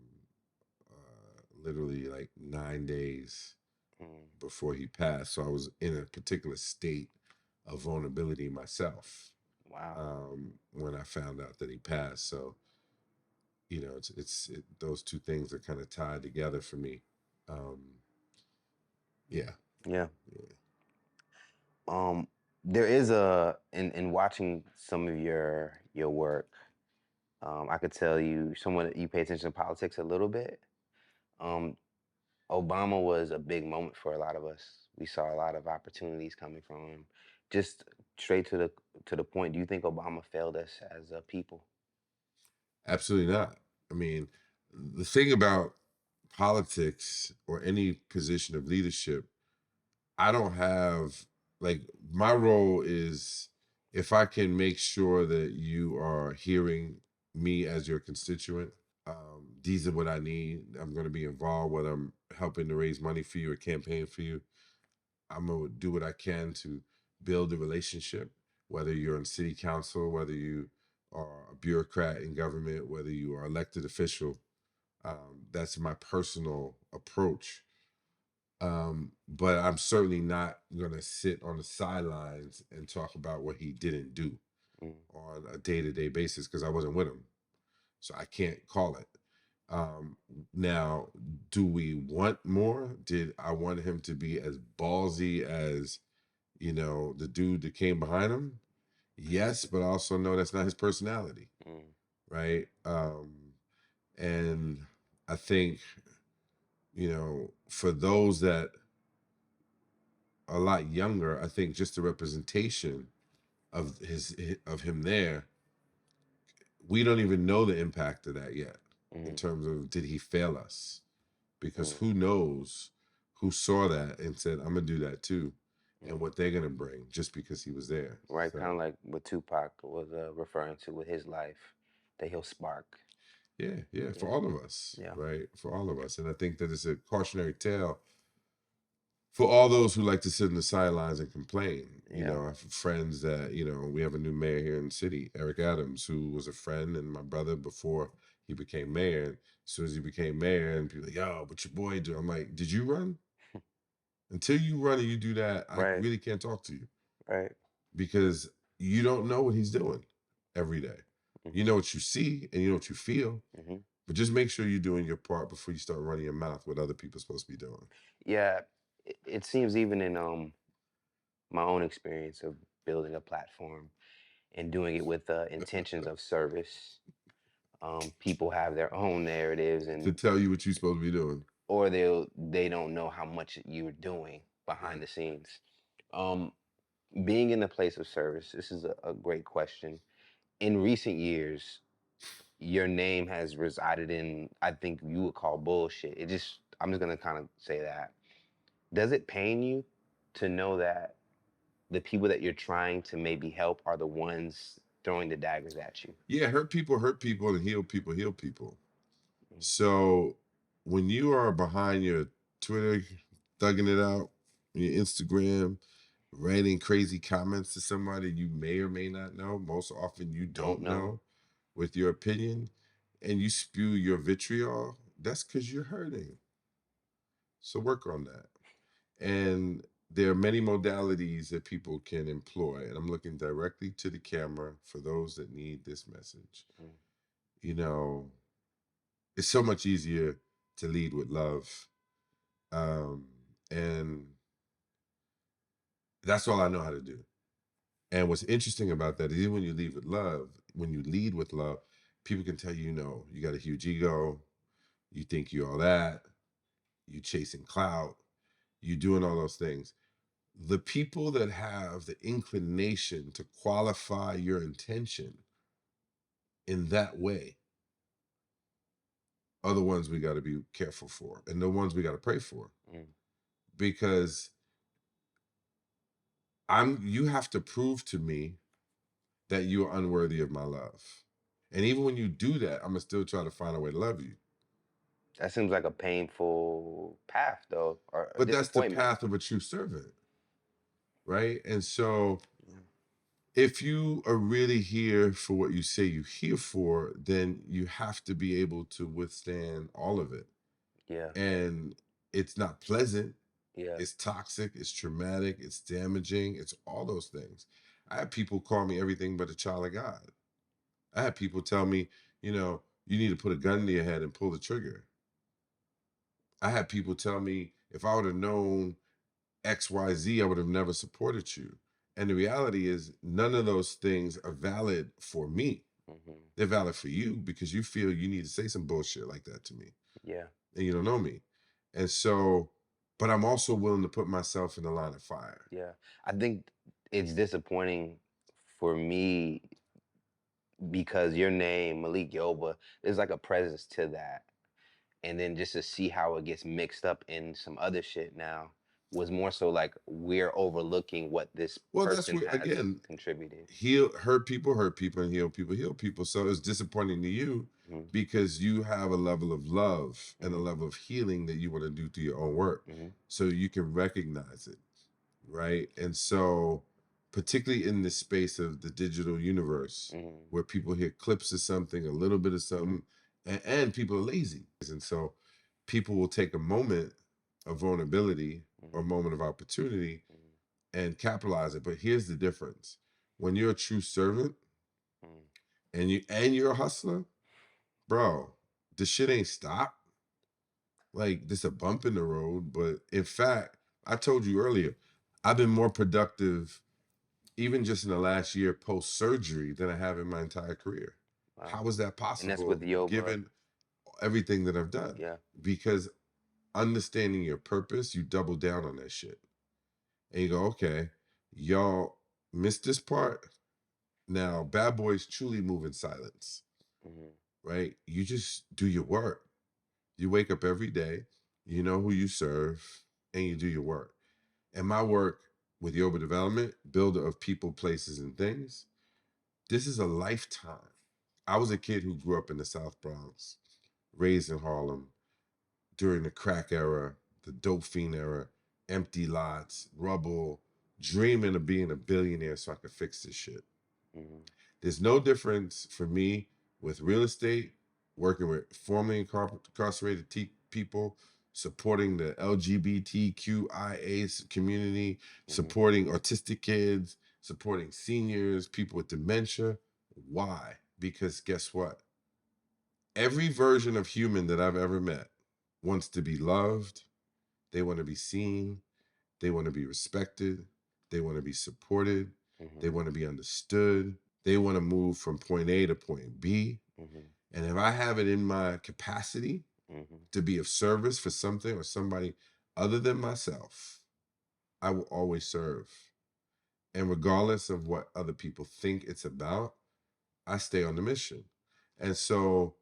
literally like 9 days Mm. before he passed. So I was in a particular state of vulnerability myself Wow. when I found out that he passed. So those two things are kind of tied together for me. Um, yeah, Yeah. yeah, Um, there is a in watching some of your work, I could tell you someone that you pay attention to politics a little bit. Um, Obama was a big moment for a lot of us. We saw a lot of opportunities coming from him. Just straight to the point, do you think Obama failed us as a people? absolutely not. I mean, the thing about politics or any position of leadership, I don't have like my role is if I can make sure that you are hearing me as your constituent. These are what I need. I'm going to be involved, whether I'm helping to raise money for you or campaign for you. I'm going to do what I can to build a relationship, whether you're in city council, whether you are a bureaucrat in government, whether you are elected official. That's my personal approach. But I'm certainly not going to sit on the sidelines and talk about what he didn't do Mm, on a day-to-day basis because I wasn't with him. So I can't call it. Now, do we want more? Did I want him to be as ballsy as, the dude that came behind him? Yes, but I also know that's not his personality, mm, right? And I think, for those that are a lot younger, I think just the representation of him there, we don't even know the impact of that yet in mm, terms of did he fail us? Because mm. who knows who saw that and said, I'm gonna do that too, and Mm. what they're gonna bring just because he was there. Right, kind of So like what Tupac was referring to with his life, that he'll spark. yeah, for Yeah, all of us, yeah, right? For all of us. And I think that it's a cautionary tale for all those who like to sit in the sidelines and complain. yeah. I have friends that, we have a new mayor here in the city, Eric Adams, who was a friend and my brother before he became mayor. And as soon as he became mayor, and people like, yo, what your boy do? I'm like, did you run? Until you run and you do that, I Right, really can't talk to you right. because you don't know what he's doing every day. You Hmm. know what you see and you know what you feel, Hmm. but just make sure you're doing your part before you start running your mouth what other people are supposed to be doing. Yeah, it seems even in my own experience of building a platform and doing it with intentions of service. People have their own narratives, To and tell you what you're supposed to be doing. or they don't know how much you're doing Yeah. behind the scenes. Um, being in the place of service, this is a great question. In recent years, your name has resided in, I think you would call bullshit. I'm just gonna kind of say that. Does it pain you to know that the people that you're trying to maybe help are the ones throwing the daggers at you? Yeah, hurt people, and heal people, heal people. Mm. So when you are behind your Twitter, thugging it out, your Instagram, writing crazy comments to somebody you may or may not know, most often you Don't don't know. know, with your opinion, and you spew your vitriol, that's because you're hurting. So work on that. And there are many modalities that people can employ. And I'm looking directly to the camera for those that need this message. Mm. You know, it's so much easier to lead with love. Um, and that's all I know how to do. And what's interesting about that is even when you lead with love, people can tell you, you got a huge ego, you think you all that, you chasing clout, you doing all those things. The people that have the inclination to qualify your intention in that way are the ones we got to be careful for and the ones we got to pray for, Mm. because you have to prove to me that you are unworthy of my love. And even when you do that, I'm gonna still try to find a way to love you. That seems like a painful path, though, or a But that's the disappointment. path of a true servant, right? And so Mm. if you are really here for what you say you're here for, then you have to be able to withstand all of it. Yeah, And it's not pleasant, yeah. it's toxic, it's traumatic, it's damaging, it's all those things. I have people call me everything but a child of God. I have people tell me, you need to put a gun to your head and pull the trigger. I had people tell me if I would have known XYZ, I would have never supported you. And the reality is, none of those things are valid for me. Hmm. They're valid for you because you feel you need to say some bullshit like that to me Yeah, and you don't know me. And so, but I'm also willing to put myself in the line of fire. yeah. I think it's disappointing for me because your name, Malik Yoba, there's like a presence to that. And then just to see how it gets mixed up in some other shit now. was more so like we're overlooking what this Well, that's person where has again, contributed. hurt people, and heal people. So it's disappointing to you Mm-hmm. because you have a level of love and a Mm-hmm. level of healing that you want to do through your own work, Mm-hmm. so you can recognize it, right? And so, particularly in this space of the digital universe, Mm-hmm. where people hear clips of something, a little bit of something, and people are lazy, and so people will take a moment of vulnerability or a Mm-hmm. moment of opportunity and capitalize it. But here's the difference: when you're a true servant Mm-hmm. and you're a hustler, bro, the shit ain't stop. Like, this a bump in the road, but in fact, I told you earlier, I've been more productive even just in the last year post surgery than I have in my entire career. Wow. How is that And that's with possible Yoba. given everything that I've done? Yeah. Because understanding your purpose, you double down on that shit. And you go, okay, y'all missed this part. Now, bad boys truly move in silence, Mm-hmm. right? You just do your work. You wake up every day, you know who you serve, and you do your work. And my work with Yoba Development, builder of people, places, and things, this is a lifetime. I was a kid who grew up in the South Bronx, raised in Harlem during the crack era, the dope fiend era, empty lots, rubble, dreaming of being a billionaire so I could fix this shit. Mm-hmm. There's no difference for me with real estate, working with formerly incarcerated people, supporting the LGBTQIA community, Mm-hmm. supporting autistic kids, supporting seniors, people with dementia. Why? Because guess what? Every version of human that I've ever met wants to be loved, they want to be seen, they want to be respected, they want to be supported, Mm-hmm. they want to be understood, they want to move from point A to point B. Mm-hmm. And if I have it in my capacity Mm-hmm. to be of service for something or somebody other than myself, I will always serve. And regardless of what other people think it's about, I stay on the mission. And so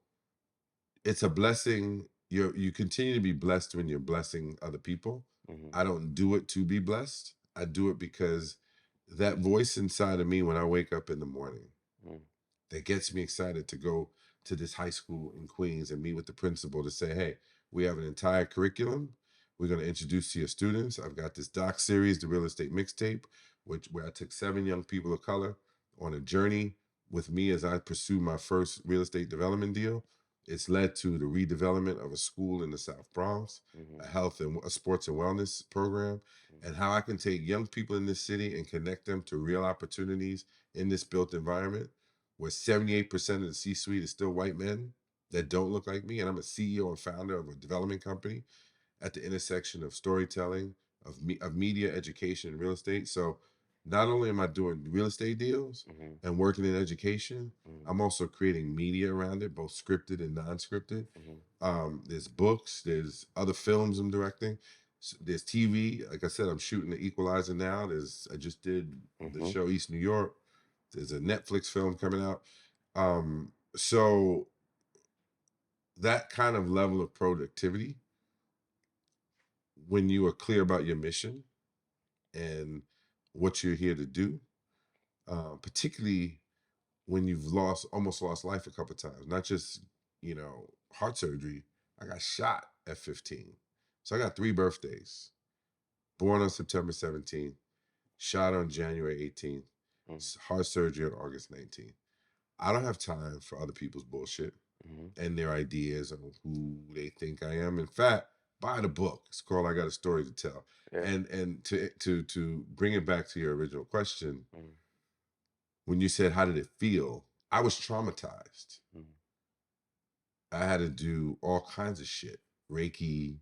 it's a blessing. You continue to be blessed when you're blessing other people. Mm-hmm. I don't do it to be blessed. I do it because that voice inside of me when I wake up in the morning Mm-hmm. that gets me excited to go to this high school in Queens and meet with the principal to say, hey, we have an entire curriculum. We're going to introduce to your students. I've got this doc series, the real estate mixtape, where I took 7 young people of color on a journey with me as I pursue my first real estate development deal. It's led to the redevelopment of a school in the South Bronx, Mm-hmm. a health and a sports and wellness program, and how I can take young people in this city and connect them to real opportunities in this built environment where 78% of the C-suite is still white men that don't look like me. And I'm a CEO and founder of a development company at the intersection of storytelling, of media, education, and real estate. So not only am I doing real estate deals Mm-hmm. and working in education, Mm-hmm. I'm also creating media around it, both scripted and non-scripted. Mm-hmm. There's books, there's other films I'm directing. There's TV. Like I said, I'm shooting The Equalizer now. I just did the Mm-hmm. show East New York. There's a Netflix film coming out. So that kind of level of productivity, when you are clear about your mission and what you're here to do, particularly when you've almost lost life a couple of times, not just, heart surgery. I got shot at 15. So I got 3 birthdays: born on September 17th, shot on January 18th, heart surgery on August 19th. I don't have time for other people's bullshit Mm-hmm. and their ideas on who they think I am. In fact, buy the book. It's called "I Got a Story to Tell." Yeah. And to bring it back to your original question, Mm-hmm. when you said how did it feel, I was traumatized. Mm-hmm. I had to do all kinds of shit, Reiki,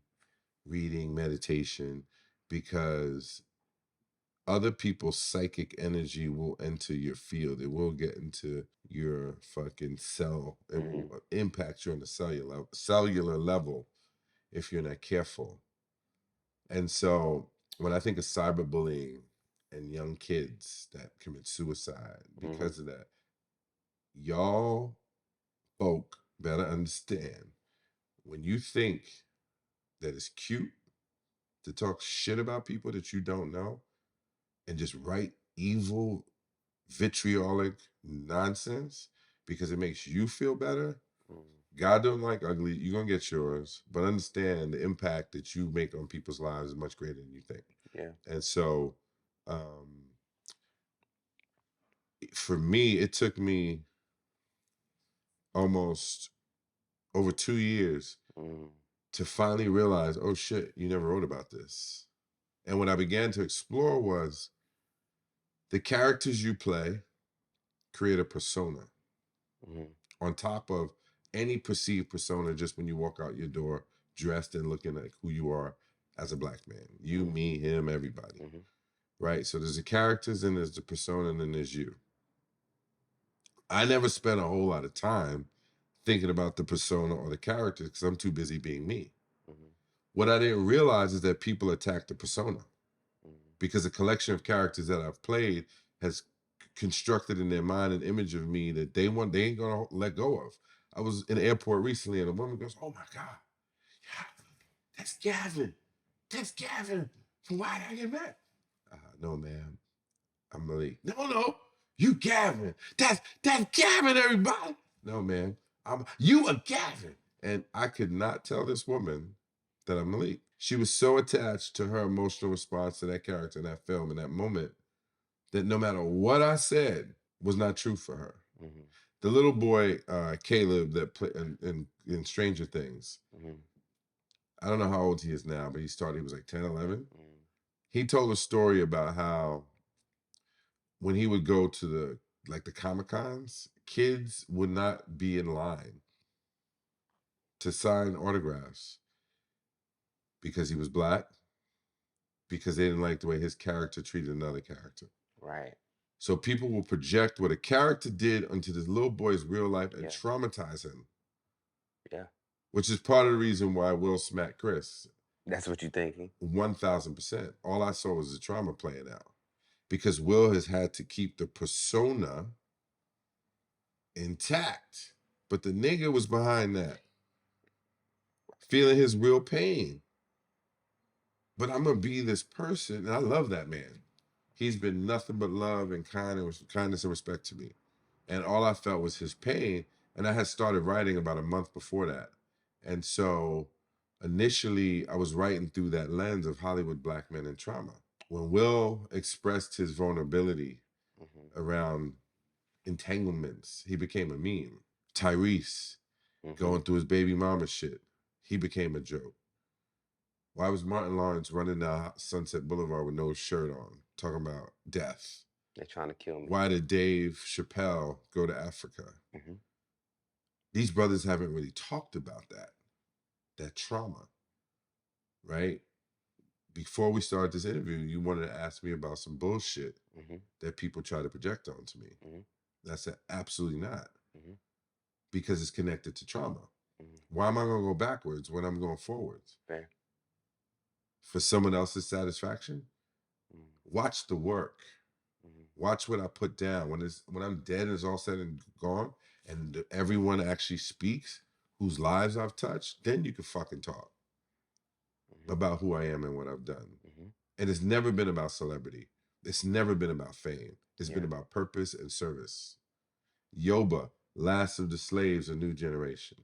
reading, meditation, because other people's psychic energy will enter your field. It will get into your fucking cell. It Mm-hmm. will impact you on the cellular level if you're not careful. And so when I think of cyberbullying and young kids that commit suicide Mm-hmm. because of that, y'all folk better understand, when you think that it's cute to talk shit about people that you don't know and just write evil, vitriolic nonsense because it makes you feel better. God don't like ugly. You're going to get yours, but understand the impact that you make on people's lives is much greater than you think. Yeah. And so, for me, it took me almost over 2 years to finally realize, oh shit, you never wrote about this. And what I began to explore was the characters you play create a persona on top of any perceived persona just when you walk out your door dressed and looking like who you are as a black man. You, me, him, everybody. Right? So there's the characters and there's the persona and then there's you. I never spent a whole lot of time thinking about the persona or the characters because I'm too busy being me. What I didn't realize is that people attack the persona because a collection of characters that I've played has constructed in their mind an image of me that they ain't gonna let go of. I was in the airport recently and a woman goes, "Oh my God, yeah, that's Gavin. That's Gavin from Why Did I Get Mad?" No, ma'am. I'm Malik. No, you Gavin. That's Gavin, everybody. No, man. You a Gavin. And I could not tell this woman that I'm Malik. She was so attached to her emotional response to that character in that film in that moment that no matter what I said was not true for her. The little boy, Caleb, that played in Stranger Things, I don't know how old he is now, but he was like 10, 11. He told a story about how when he would go to the Comic-Cons, kids would not be in line to sign autographs because he was black, because they didn't like the way his character treated another character. Right. So people will project what a character did onto this little boy's real life and traumatize him. Yeah. Which is part of the reason why Will smacked Chris. That's what you're thinking? 1,000%. All I saw was the trauma playing out. Because Will has had to keep the persona intact. But the nigga was behind that, feeling his real pain. But I'm going to be this person, and I love that man. He's been nothing but love and kindness and respect to me. And all I felt was his pain. And I had started writing about a month before that. And so initially, I was writing through that lens of Hollywood black men and trauma. When Will expressed his vulnerability around entanglements, he became a meme. Tyrese going through his baby mama shit, he became a joke. Why was Martin Lawrence running down Sunset Boulevard with no shirt on, talking about death? They're trying to kill me. Why did Dave Chappelle go to Africa? These brothers haven't really talked about that trauma, right? Before we started this interview, you wanted to ask me about some bullshit that people try to project onto me. I said, absolutely not. Because it's connected to trauma. Why am I going to go backwards when I'm going forwards? Fair. For someone else's satisfaction? Watch the work. Watch what I put down. When I'm dead and it's all said and gone, and everyone actually speaks whose lives I've touched, then you can fucking talk about who I am and what I've done. And it's never been about celebrity. It's never been about fame. It's been about purpose and service. Yoba, last of the slaves, a new generation.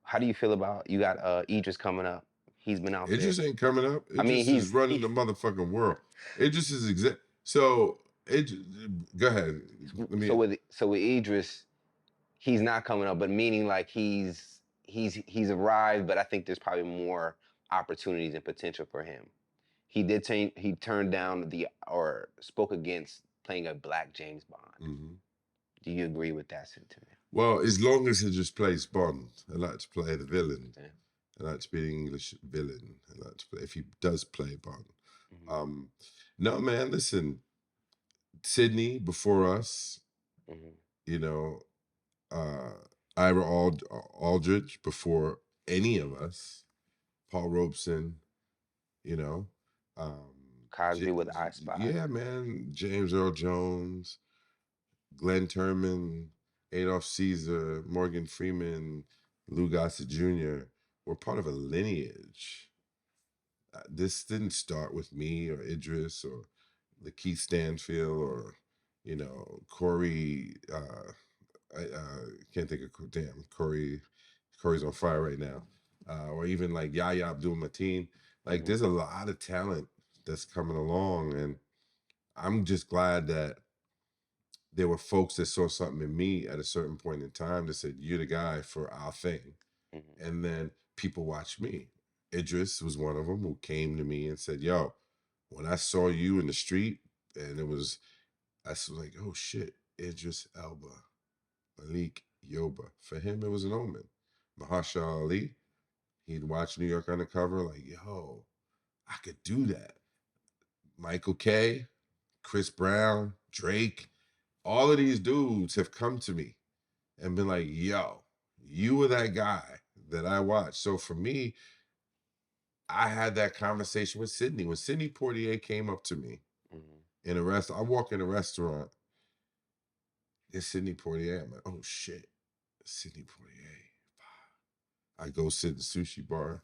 How do you feel about, you got Idris coming up? He's been out there. Idris ain't coming up. Idris I mean, is running the motherfucking world. Idris is so go ahead. So with Idris, he's not coming up, but meaning like he's arrived, but I think there's probably more opportunities and potential for him. He turned down or spoke against playing a black James Bond. Do you agree with that sentiment? Well, as long as he just plays Bond, I like to play the villain. I like to be an English villain. I like to play, if he does play Bond. No, man, listen, Sydney before us, you know, Ira Aldridge before any of us, Paul Robeson, you know. Cosby with I Spy. Yeah, man. James Earl Jones, Glenn Turman, Adolph Caesar, Morgan Freeman, Lou Gossett Jr. were part of a lineage this didn't start with me or Idris or Lakeith Stanfield or, you know, Corey. I can't think of Corey's on fire right now, or even like Yahya Abdul Mateen. Like, there's a lot of talent that's coming along, and I'm just glad that there were folks that saw something in me at a certain point in time that said, "You're the guy for our thing," and then people watch me. Idris was one of them who came to me and said, "Yo, when I saw you in the street, and I was like, oh shit, Idris Elba, Malik Yoba." For him, it was an omen. Mahershala Ali, he'd watch New York Undercover, like, yo, I could do that. Michael K, Chris Brown, Drake, all of these dudes have come to me and been like, yo, you were that guy that I watched. So for me, I had that conversation with Sidney. When Sidney Poitier came up to me in a restaurant, I walk in a restaurant, it's Sidney Poitier. I'm like, oh shit, Sidney Poitier. I go sit in the sushi bar,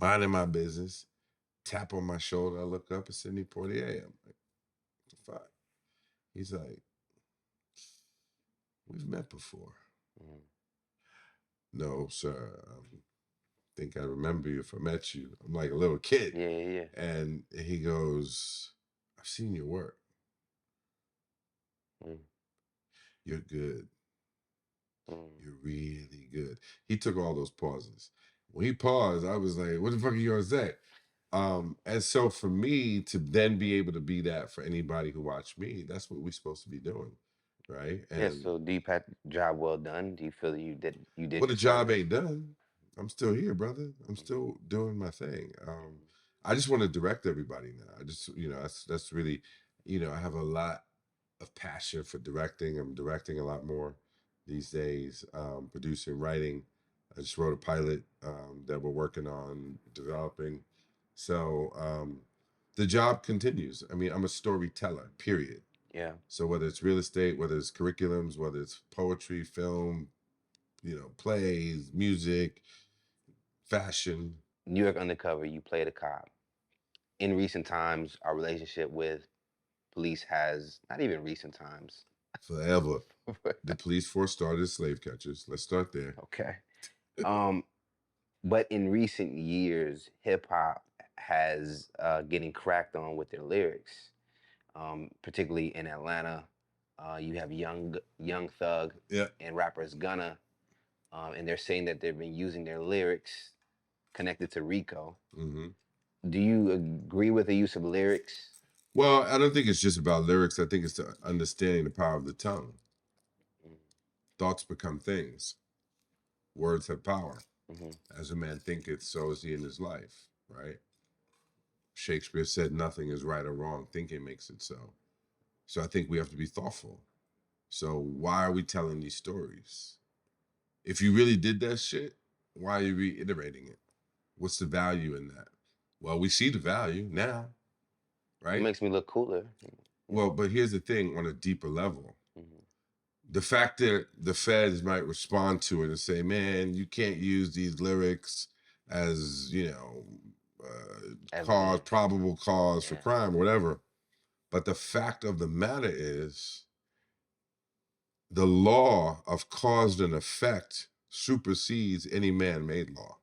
minding my business, tap on my shoulder. I look up, it's Sidney Poitier. I'm like, what the fuck? He's like, we've met before. No, sir. Think I remember you if I met you. I'm like a little kid. Yeah. And he goes, I've seen your work. You're good. You're really good. He took all those pauses. When he paused, I was like, what the fuck are you gonna say? And so for me to then be able to be that for anybody who watched me, that's what we're supposed to be doing. Right. Yeah, And so do you pat job well done? Do you feel that you did well, the your job service? ain't done. I'm still here, brother. I'm still doing my thing. I just want to direct everybody now. I just, you know, that's really, you know, I have a lot of passion for directing. I'm directing a lot more these days, producing, writing. I just wrote a pilot that we're working on developing. So the job continues. I mean, I'm a storyteller, period. Yeah. So whether it's real estate, whether it's curriculums, whether it's poetry, film, you know, plays, music, fashion, New York Undercover, you played a cop. In recent times, our relationship with police has not even recent times. forever. The police force started as slave catchers. Let's start there. Okay. Um, but in recent years, hip hop has getting cracked on with their lyrics. Particularly in Atlanta, you have Young Thug Yeah. and rappers Gunna, and they're saying that they've been using their lyrics connected to Rico. Do you agree with the use of lyrics? Well, I don't think it's just about lyrics. I think it's the understanding the power of the tongue. Thoughts become things. Words have power. As a man thinketh, so is he in his life, right? Shakespeare said nothing is right or wrong. Thinking makes it so. So I think we have to be thoughtful. So why are we telling these stories? If you really did that shit, why are you reiterating it? What's the value in that? Well, we see the value now, It right? makes me look cooler. Well, but here's the thing on a deeper level. The fact that the feds might respond to it and say, man, you can't use these lyrics as, you know, Evidence. probable cause for Yeah. crime, whatever. But the fact of the matter is, the law of cause and effect supersedes any man-made law.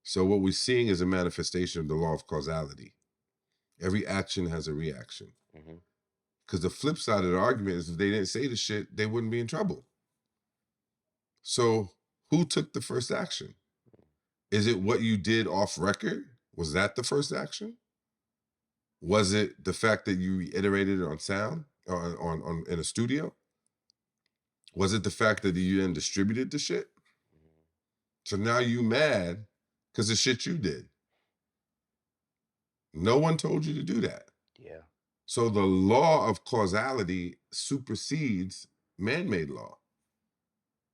So what we're seeing is a manifestation of the law of causality. Every action has a reaction. Because the flip side of the argument is if they didn't say the shit, they wouldn't be in trouble. So who took the first action? Is it what you did off record? Was that the first action? Was it the fact that you reiterated it on sound, on in a studio? Was it the fact that you then distributed the shit? So now you mad because the shit you did. No one told you to do that. Yeah. So the law of causality supersedes man-made law.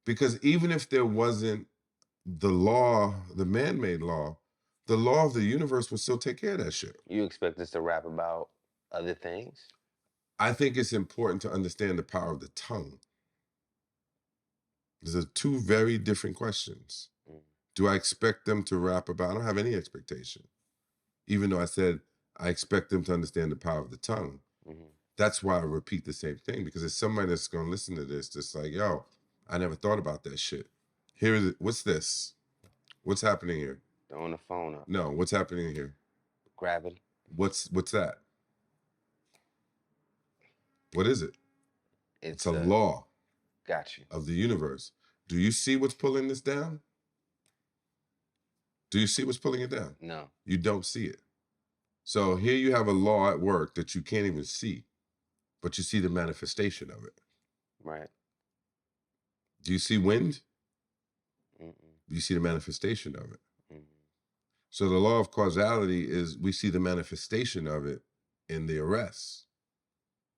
Because even if there wasn't the law, the man-made law, the law of the universe would still take care of that shit. You expect us to rap about other things? I think it's important to understand the power of the tongue. These are two very different questions. Do I expect them to rap about? I don't have any expectation. Even though I said I expect them to understand the power of the tongue. Mm-hmm. That's why I repeat the same thing, because there's somebody that's going to listen to this that's like, yo, I never thought about that shit. What's this? What's happening here? Throwing the phone up. No, what's happening here? Gravity. What's that? What is it? It's a law. Got you. Of the universe. Do you see what's pulling this down? Do you see what's pulling it down? No. You don't see it. So here you have a law at work that you can't even see, but you see the manifestation of it. Right. Do you see wind? Mm-mm. You see the manifestation of it. Mm-hmm. So the law of causality is we see the manifestation of it in the arrests.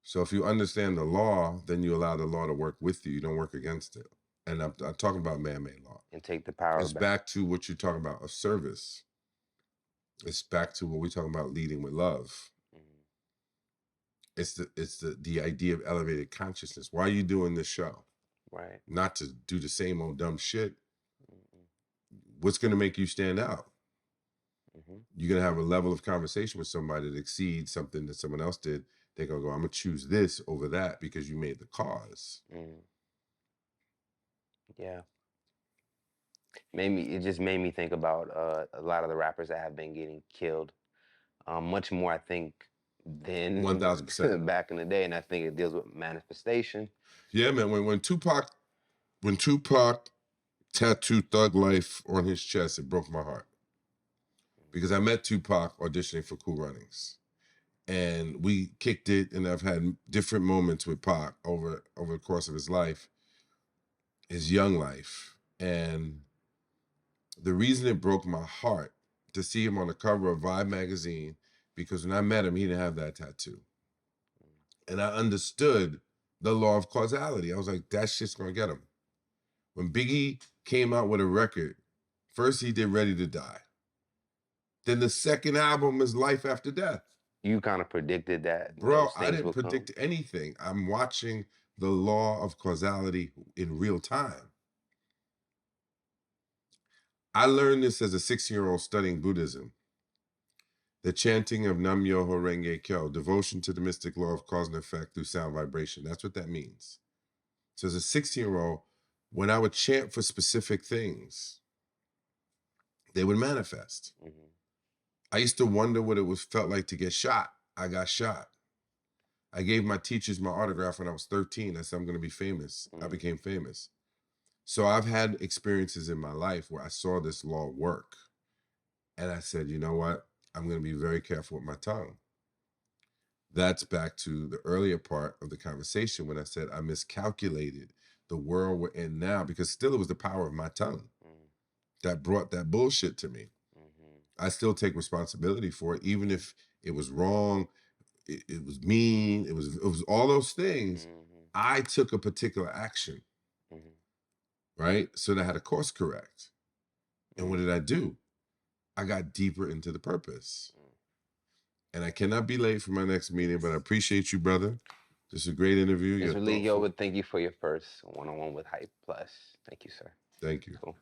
So if you understand the law, then you allow the law to work with you. You don't work against it. And I'm talking about man-made law. And take the power It's back to what you're talking about, of service. It's back to what we're talking about, leading with love. Mm-hmm. It's the idea of elevated consciousness. Why are you doing this show? Right. Not to do the same old dumb shit. Mm-hmm. What's going to make you stand out? Mm-hmm. You're going to have a level of conversation with somebody that exceeds something that someone else did. They're going to go, I'm going to choose this over that because you made the cause. Mm. Yeah. It just made me think about a lot of the rappers that have been getting killed. Much more, I think, than 1000% back in the day. And I think it deals with manifestation. Yeah, man. When Tupac tattooed Thug Life on his chest, it broke my heart. Because I met Tupac auditioning for Cool Runnings. And we kicked it, and I've had different moments with Pac over the course of his life, his young life. And the reason it broke my heart to see him on the cover of Vibe magazine, because when I met him, he didn't have that tattoo. And I understood the law of causality. I was like, that shit's gonna get him. When Biggie came out with a record, first he did Ready to Die. Then the second album is Life After Death. You kind of predicted that. Bro, I didn't predict anything. I'm watching the law of causality in real time. I learned this as a 16-year-old studying Buddhism. The chanting of Nam Myoho Renge Kyo, devotion to the mystic law of cause and effect through sound vibration. That's what that means. So as a 16-year-old, when I would chant for specific things, they would manifest. Mm-hmm. I used to wonder what it felt like to get shot. I got shot. I gave my teachers my autograph when I was 13. I said, I'm going to be famous. Mm-hmm. I became famous. So I've had experiences in my life where I saw this law work. And I said, you know what? I'm going to be very careful with my tongue. That's back to the earlier part of the conversation when I said I miscalculated the world we're in now, because still it was the power of my tongue that brought that bullshit to me. Mm-hmm. I still take responsibility for it, even if it was wrong, it was mean, it was all those things. Mm-hmm. I took a particular action, right? So that I had to course correct. And what did I do? I got deeper into the purpose. And I cannot be late for my next meeting, but I appreciate you, brother. This is a great interview. Mr. Malik Yoba, thank you for your first one-on-one with Hype Plus. Thank you, sir. Thank you. Cool.